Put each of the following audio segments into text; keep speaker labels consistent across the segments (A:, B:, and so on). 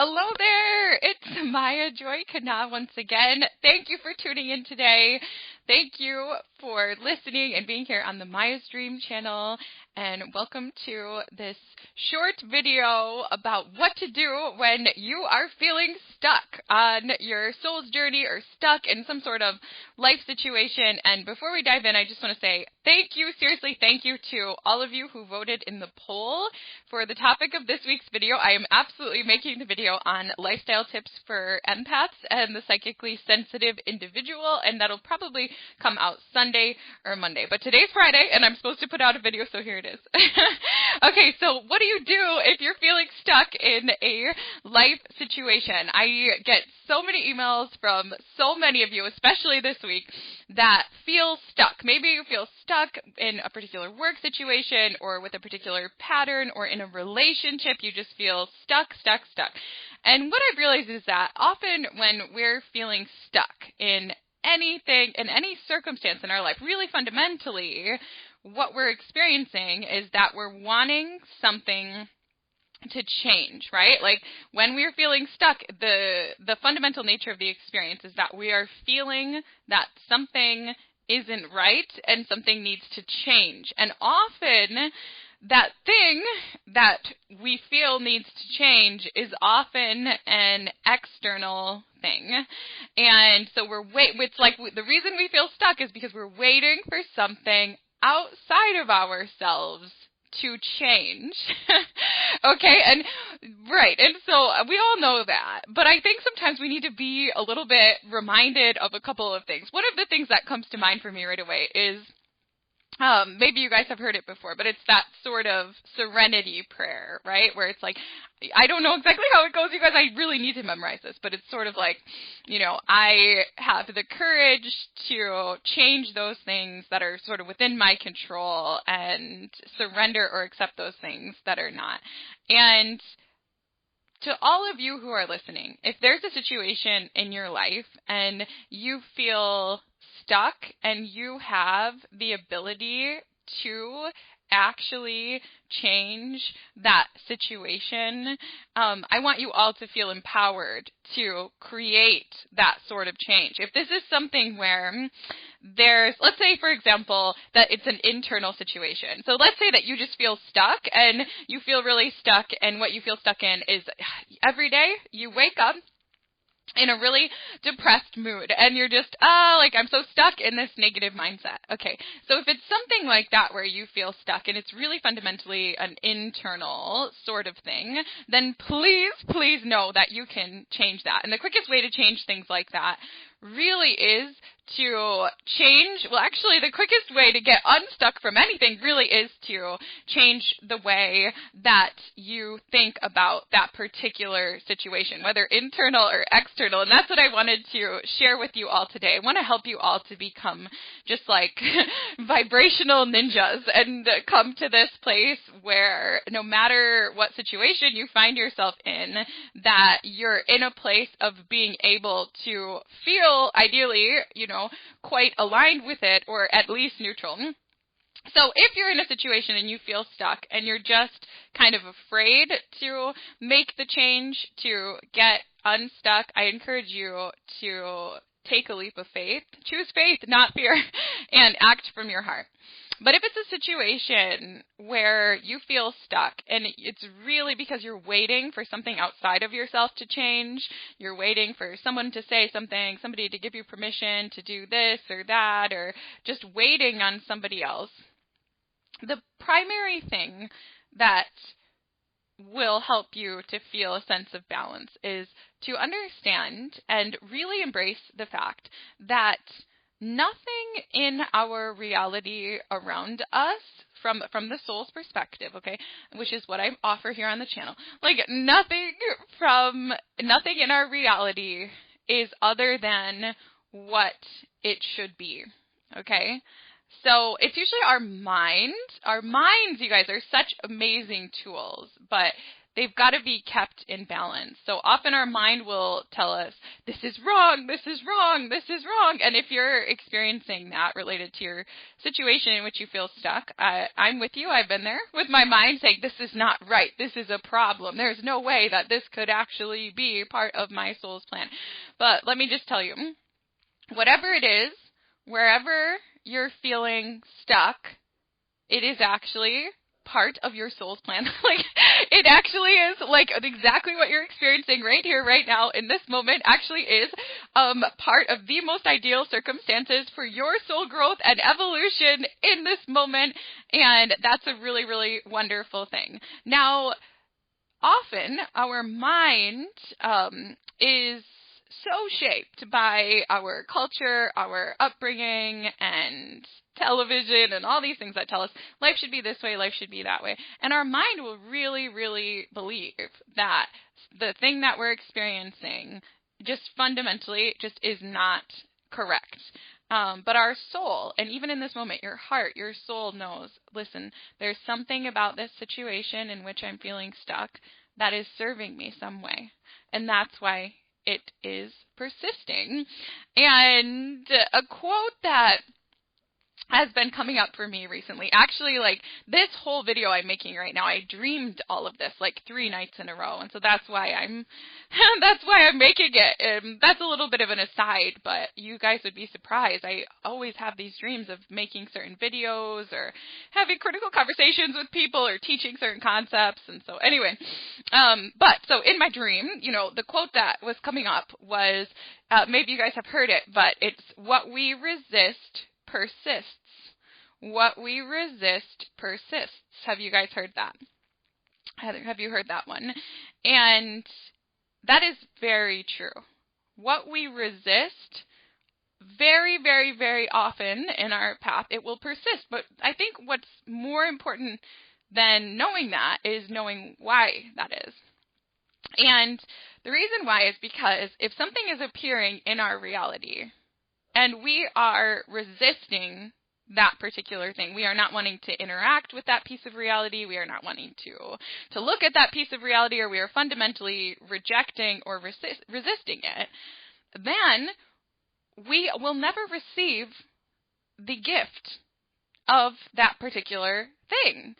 A: Hello there. It's Maya Joy KahNah once again. Thank you for tuning in today. Thank you for listening and being here on the Maya's Dream channel. And welcome to this short video about what to do when you are feeling stuck on your soul's journey or stuck in some sort of life situation. And before we dive in, I just want to say thank you, seriously thank you to all of you who voted in the poll for the topic of this week's video. I am absolutely making the video on lifestyle tips for empaths and the psychically sensitive individual, and that'll probably come out Sunday or Monday. But today's Friday, and I'm supposed to put out a video, so here it is. Okay, so what do you do if you're feeling stuck in a life situation? I get so many emails from so many of you, especially this week, that feel stuck. Maybe you feel stuck in a particular work situation or with a particular pattern or in a relationship. You just feel stuck. And what I've realized is that often when we're feeling stuck in anything, in any circumstance in our life, really fundamentally, what we're experiencing is that we're wanting something to change, right? Like when we're feeling stuck, the fundamental nature of the experience is that we are feeling that something isn't right and something needs to change. And often that thing that we feel needs to change is often an external thing. And so it's like the reason we feel stuck is because we're waiting for something outside of ourselves to change. Okay, and so we all know that, but I think sometimes we need to be a little bit reminded of a couple of things. One of the things that comes to mind for me right away is, maybe you guys have heard it before, but it's that sort of Serenity Prayer, right? Where it's like, I don't know exactly how it goes, you guys, I really need to memorize this, but it's sort of like, I have the courage to change those things that are sort of within my control and surrender or accept those things that are not. And to all of you who are listening, if there's a situation in your life and you feel stuck and you have the ability to actually change that situation, I want you all to feel empowered to create that sort of change. If this is something where let's say, for example, that it's an internal situation. So let's say that you just feel stuck and you feel really stuck, and what you feel stuck in is every day you wake up in a really depressed mood, and you're just, I'm so stuck in this negative mindset. Okay, so if it's something like that where you feel stuck and it's really fundamentally an internal sort of thing, then please know that you can change that. And the quickest way to change things like that really is to change, actually the quickest way to get unstuck from anything really is to change the way that you think about that particular situation, whether internal or external. And that's what I wanted to share with you all today. I want to help you all to become just like vibrational ninjas and come to this place where no matter what situation you find yourself in, that you're in a place of being able to feel ideally, quite aligned with it, or at least neutral. So if you're in a situation and you feel stuck and you're just kind of afraid to make the change, to get unstuck, I encourage you to take a leap of faith. Choose faith, not fear, and act from your heart. But if it's a situation where you feel stuck and it's really because you're waiting for something outside of yourself to change, you're waiting for someone to say something, somebody to give you permission to do this or that, or just waiting on somebody else, the primary thing that will help you to feel a sense of balance is to understand and really embrace the fact that nothing in our reality around us, from the soul's perspective, okay, which is what I offer here on the channel, like nothing in our reality is other than what it should be, okay? So it's usually our minds. Our minds, you guys, are such amazing tools, but they've got to be kept in balance. So often our mind will tell us, this is wrong, this is wrong, this is wrong. And if you're experiencing that related to your situation in which you feel stuck, I'm with you. I've been there with my mind saying, this is not right. This is a problem. There's no way that this could actually be part of my soul's plan. But let me just tell you, whatever it is, wherever you're feeling stuck, it is actually part of your soul's plan. Like, it actually is, like, exactly what you're experiencing right here, right now, in this moment, actually is part of the most ideal circumstances for your soul growth and evolution in this moment, and that's a really, really wonderful thing. Now, often, our mind is so shaped by our culture, our upbringing, and television, and all these things that tell us life should be this way, life should be that way. And our mind will really, really believe that the thing that we're experiencing just fundamentally just is not correct. But our soul, and even in this moment, your heart, your soul knows, listen, there's something about this situation in which I'm feeling stuck that is serving me some way. And that's why it is persisting. And a quote that has been coming up for me recently. Actually, like, this whole video I'm making right now, I dreamed all of this like 3 nights in a row, and so that's why I'm making it. That's a little bit of an aside, but you guys would be surprised. I always have these dreams of making certain videos or having critical conversations with people or teaching certain concepts, and so anyway. But so in my dream, the quote that was coming up was, maybe you guys have heard it, but it's, what we resist persists. What we resist persists. Have you guys heard that? Have you heard that one? And that is very true. What we resist, very, very, very often in our path, it will persist. But I think what's more important than knowing that is knowing why that is. And the reason why is because if something is appearing in our reality, and we are resisting that particular thing, we are not wanting to interact with that piece of reality, we are not wanting to look at that piece of reality, or we are fundamentally rejecting or resisting it, then we will never receive the gift of that particular thing.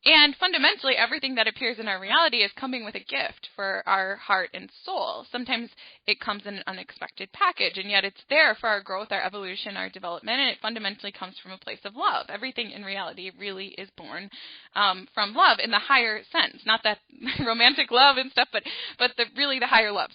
A: And fundamentally, everything that appears in our reality is coming with a gift for our heart and soul. Sometimes it comes in an unexpected package, and yet it's there for our growth, our evolution, our development, and it fundamentally comes from a place of love. Everything in reality really is born from love in the higher sense. Not that romantic love and stuff, but really the higher love.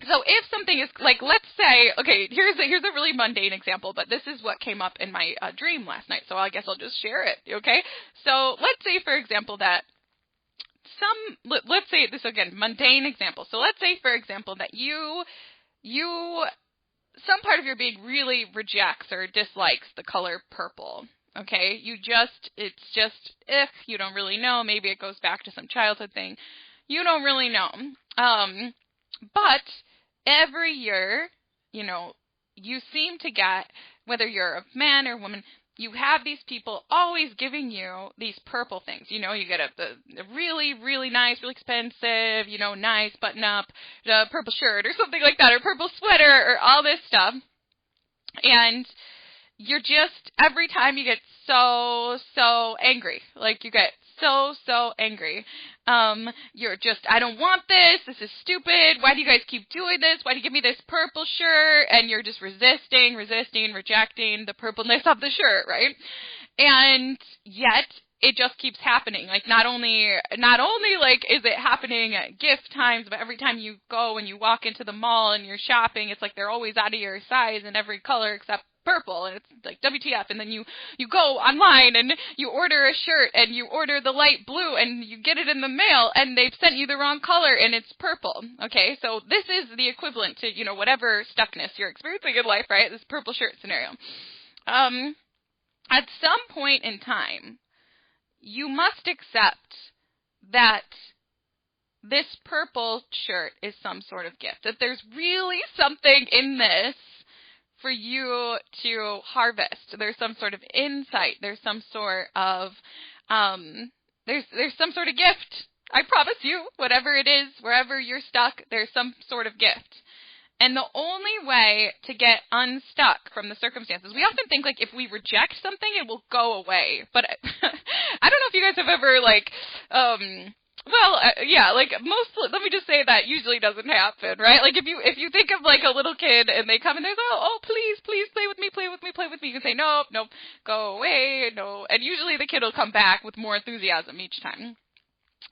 A: So if something is, like, let's say, okay, here's a really mundane example, but this is what came up in my dream last night, so I guess I'll just share it, okay? So let's say, for example, that let's say this, again, mundane example. So let's say, for example, that you some part of your being really rejects or dislikes the color purple, okay? You don't really know. Maybe it goes back to some childhood thing. You don't really know. But every year, you seem to get, whether you're a man or woman, you have these people always giving you these purple things. You get a really, really nice, really expensive, nice button-up purple shirt or something like that, or purple sweater or all this stuff. And you're just, every time you get so angry. Like, you get so angry. You're just, I don't want this. This is stupid. Why do you guys keep doing this? Why do you give me this purple shirt? And you're just resisting, rejecting the purpleness of the shirt, right? And yet it just keeps happening. Like, not only like is it happening at gift times, but every time you go and you walk into the mall and you're shopping, it's like they're always out of your size in every color except purple, and it's like WTF. And then you go online and you order a shirt and you order the light blue and you get it in the mail and they've sent you the wrong color and it's purple. Okay, so this is the equivalent to whatever stuckness you're experiencing in life, right? This purple shirt scenario. At some point in time, you must accept that this purple shirt is some sort of gift, that there's really something in this for you to harvest. There's some sort of insight. There's some sort of there's some sort of gift I promise you, whatever it is, wherever you're stuck, there's some sort of gift. And the only way to get unstuck from the circumstances, we often think, like, if we reject something, it will go away. But I don't know if you guys have ever, like, let me just say that usually doesn't happen, right? Like, if you think of, like, a little kid and they come and they're, oh, please, play with me, you can say, nope, go away, no. And usually the kid will come back with more enthusiasm each time.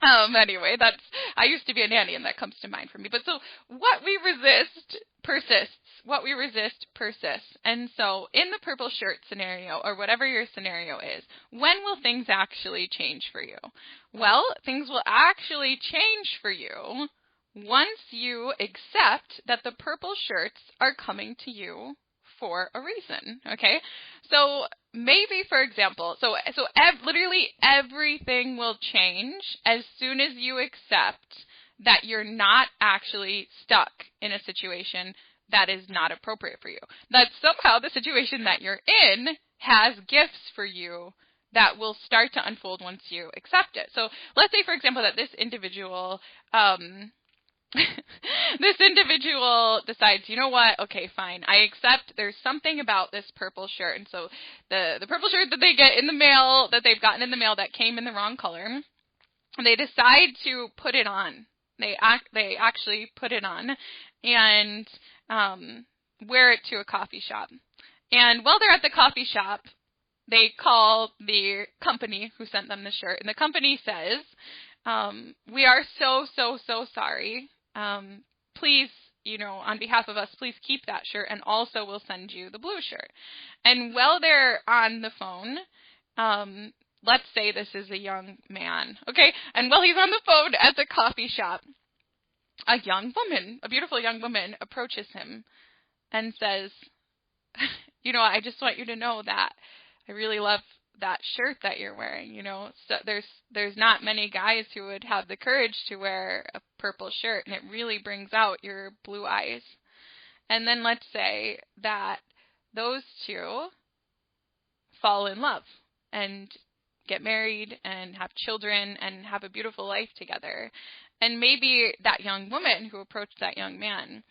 A: Anyway, I used to be a nanny and that comes to mind for me. But so what we resist persists. What we resist persists. And so in the purple shirt scenario, or whatever your scenario is, when will things actually change for you? Well, things will actually change for you once you accept that the purple shirts are coming to you for a reason, okay? So maybe, for example, literally everything will change as soon as you accept that you're not actually stuck in a situation that is not appropriate for you. That somehow the situation that you're in has gifts for you that will start to unfold once you accept it. So let's say, for example, that this individual decides, you know what, okay, fine, I accept there's something about this purple shirt. And so the purple shirt that they get in the mail, that they've gotten in the mail that came in the wrong color, they decide to put it on. They actually put it on and wear it to a coffee shop. And while they're at the coffee shop, they call the company who sent them the shirt. And the company says, we are so sorry. Please, on behalf of us, please keep that shirt, and also we'll send you the blue shirt. And while they're on the phone, let's say this is a young man, okay? And while he's on the phone at the coffee shop, a beautiful young woman approaches him and says, I just want you to know that I really love that shirt that you're wearing. So there's not many guys who would have the courage to wear a purple shirt, and it really brings out your blue eyes. And then let's say that those two fall in love and get married and have children and have a beautiful life together. And maybe that young woman who approached that young man,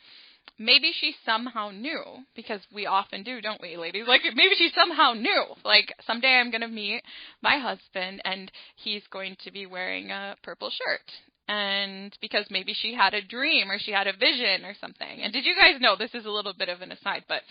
A: maybe she somehow knew, because we often do, don't we, ladies? Like, maybe she somehow knew, like, someday I'm going to meet my husband and he's going to be wearing a purple shirt. And because maybe she had a dream or she had a vision or something. And did you guys know, this is a little bit of an aside, but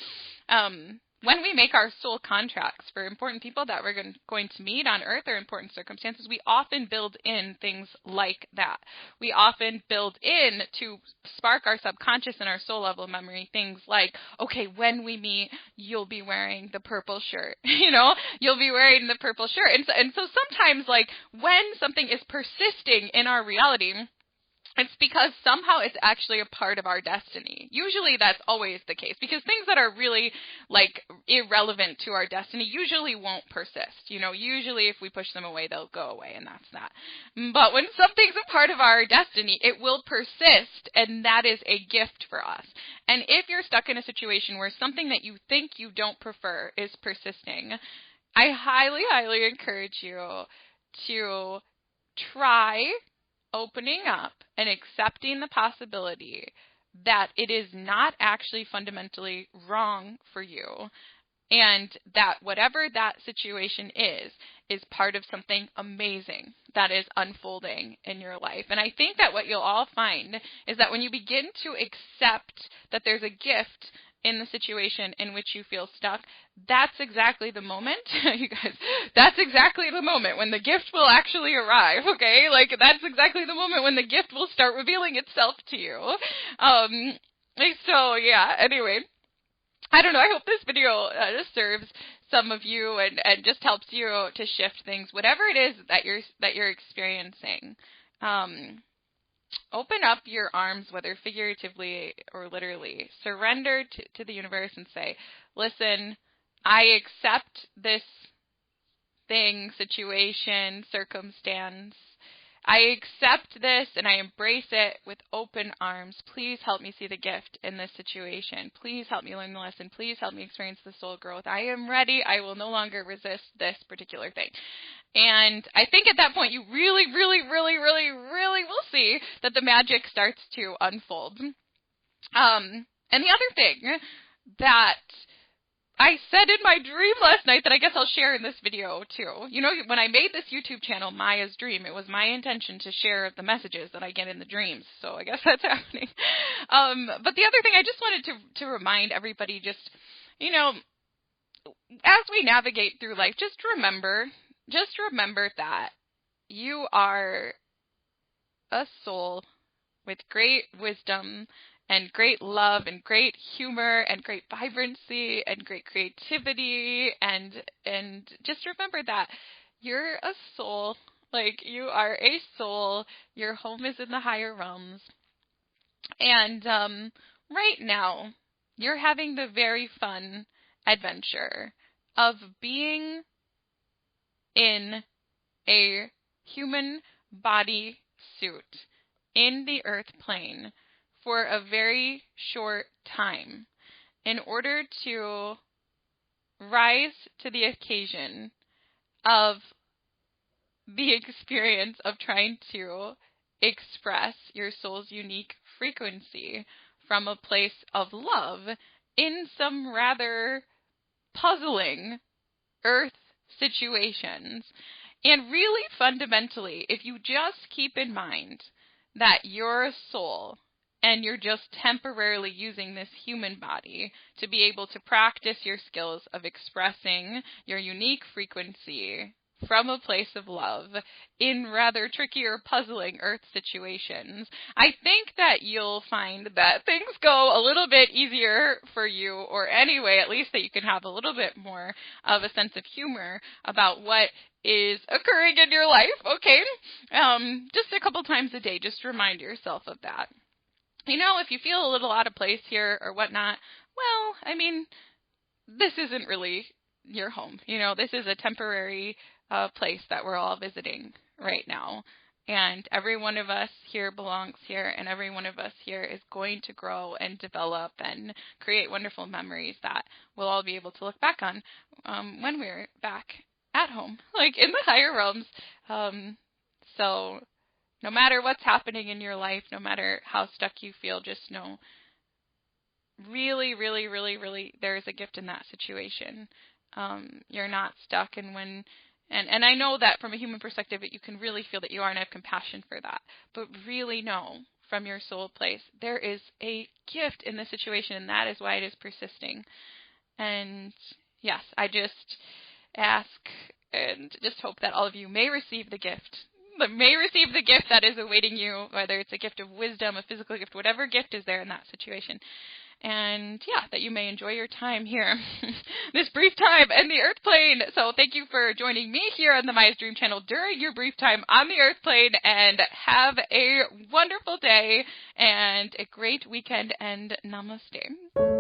A: when we make our soul contracts for important people that we're going to meet on earth or important circumstances, we often build in things like that. We often build in, to spark our subconscious and our soul level memory, things like, okay, when we meet, you'll be wearing the purple shirt. You'll be wearing the purple shirt. And so sometimes, like, when something is persisting in our reality, it's because somehow it's actually a part of our destiny. Usually that's always the case, because things that are really, like, irrelevant to our destiny usually won't persist. Usually if we push them away, they'll go away, and that's that. But when something's a part of our destiny, it will persist, and that is a gift for us. And if you're stuck in a situation where something that you think you don't prefer is persisting, I highly, highly encourage you to try opening up and accepting the possibility that it is not actually fundamentally wrong for you, and that whatever that situation is part of something amazing that is unfolding in your life. And I think that what you'll all find is that when you begin to accept that there's a gift in the situation in which you feel stuck, that's exactly the moment, you guys, that's exactly the moment when the gift will actually arrive, okay? Like, that's exactly the moment when the gift will start revealing itself to you. So, yeah, anyway, I don't know, I hope this video serves some of you and just helps you to shift things, whatever it is that you're experiencing. Open up your arms, whether figuratively or literally. Surrender to the universe and say, listen, I accept this thing, situation, circumstance I accept this and I embrace it with open arms. Please help me see the gift in this situation. Please help me learn the lesson. Please help me experience the soul growth. I am ready. I will no longer resist this particular thing. And I think at that point you really, really, really, really, really will see that the magic starts to unfold. And the other thing that I said in my dream last night that I guess I'll share in this video too. You know, when I made this YouTube channel, Maya's Dream, it was my intention to share the messages that I get in the dreams. So I guess that's happening. But the other thing I just wanted to remind everybody, just, you know, as we navigate through life, just remember that you are a soul with great wisdom and great love and great humor and great vibrancy and great creativity, and just remember that you're a soul. Like, you are a soul. Your home is in the higher realms. And right now, you're having the very fun adventure of being in a human body suit in the earth plane for a very short time in order to rise to the occasion of the experience of trying to express your soul's unique frequency from a place of love in some rather puzzling earth situations. And really fundamentally, if you just keep in mind that you're a soul and you're just temporarily using this human body to be able to practice your skills of expressing your unique frequency from a place of love in rather tricky or puzzling earth situations, I think that you'll find that things go a little bit easier for you, or anyway, at least that you can have a little bit more of a sense of humor about what is occurring in your life, okay? Just a couple times a day, just remind yourself of that. You know, if you feel a little out of place here or whatnot, well, I mean, this isn't really your home. You know, this is a temporary place that we're all visiting right now. And every one of us here belongs here, and every one of us here is going to grow and develop and create wonderful memories that we'll all be able to look back on when we're back at home, like in the higher realms. So no matter what's happening in your life, no matter how stuck you feel, just know really, really, really, really there's a gift in that situation. You're not stuck, and I know that from a human perspective you can really feel that you are and have compassion for that. But really know from your soul place there is a gift in this situation, and that is why it is persisting. And yes, I just ask and just hope that all of you may receive the gift. May receive the gift that is awaiting you, whether it's a gift of wisdom, a physical gift, whatever gift is there in that situation. And yeah, that you may enjoy your time here, this brief time in the earth plane. So thank you for joining me here on the Maya's Dream channel during your brief time on the earth plane, and have a wonderful day and a great weekend, and namaste.